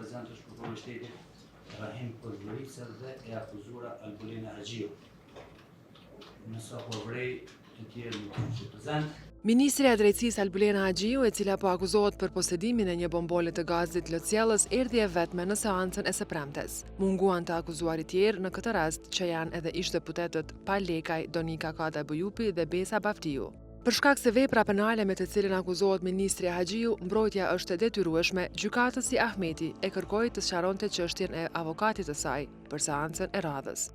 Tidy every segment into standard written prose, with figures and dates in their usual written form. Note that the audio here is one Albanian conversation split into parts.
prezent është prokurori i shtetit Rahim Kozhuricër dhe e akuzuara Albulena Haxhiu. Nëse po vrej të tjerë nuk janë prezent. Ministrja e Drejtësisë Albulena Haxhiu, e cila po akuzohet për posedimin e një bombole të gazit Lociellës, erdhi e vetme në seancën e së premtes. Munguan të akuzuarit tjerë në këtë rast, që janë edhe ish-deputetët Pal Lekaj, Donika Kadaj Bujupi dhe Besa Baftiu. Për shkak se vepra penale me të cilën akuzohet ministri Haxhiu, mbrojtja është e detyrueshme, gjykatësi Ahmeti e kërkoi të sqaronte çështjen e avokatit të saj për seancën e radhës.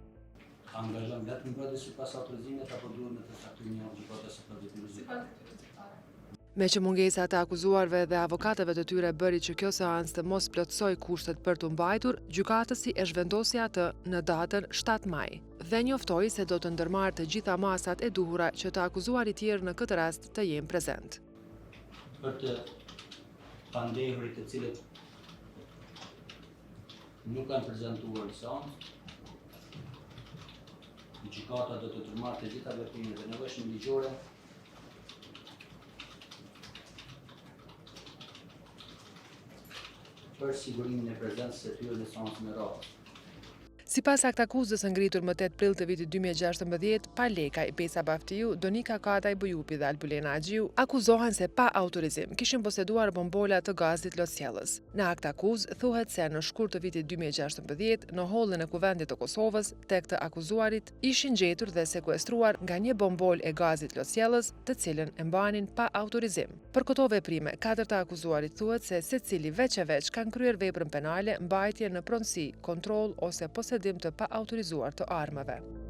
Angazhon vetëm mbrojtje sipas autorizimit apo duhet me të caktuar një gjykatës së përdetyruar? Me që mungesat e akuzuarve dhe avokatëve të tyre bëri që kjo seancë të mos plotësoj kushtet për të mbajtur, gjykatësi e zhvendosi atë në datën 7 maj dhe njoftoi se do të ndërmarrë të gjitha masat e duhura që të akuzuarit tjerë në këtë rast të jenë prezent. Për të pandehurit të cilët nuk kanë prezantuar në seancë, gjykata do të ndërmarrë të gjitha veprimet e nevojshme ligjore për sigurimin e prezencës së tyre në seancën e radhës. Sipas aktakuzës ngritur më 8 prill të vitit 2016, Pal Lekaj, Besa Baftiu, Donika Kadaj Bujupi dhe Albulena Haxhiu akuzohen se pa autorizim kishin poseduar bombola të gazit Lociellës. Në aktakuzë thuhet se në shkurt të vitit 2016, në hollin e Kuvendit të Kosovës, tek të akuzuarit ishin gjetur dhe sekuestruar nga një bombol e gazit Lociellës, të cilën e mbanin pa autorizim. Për këto veprime, 4 të akuzuarit thuhet se secili veç e veç kanë kryer veprën penale, mbajtje në pronësi, kontroll ose posedim të pa autorizuar të armëve.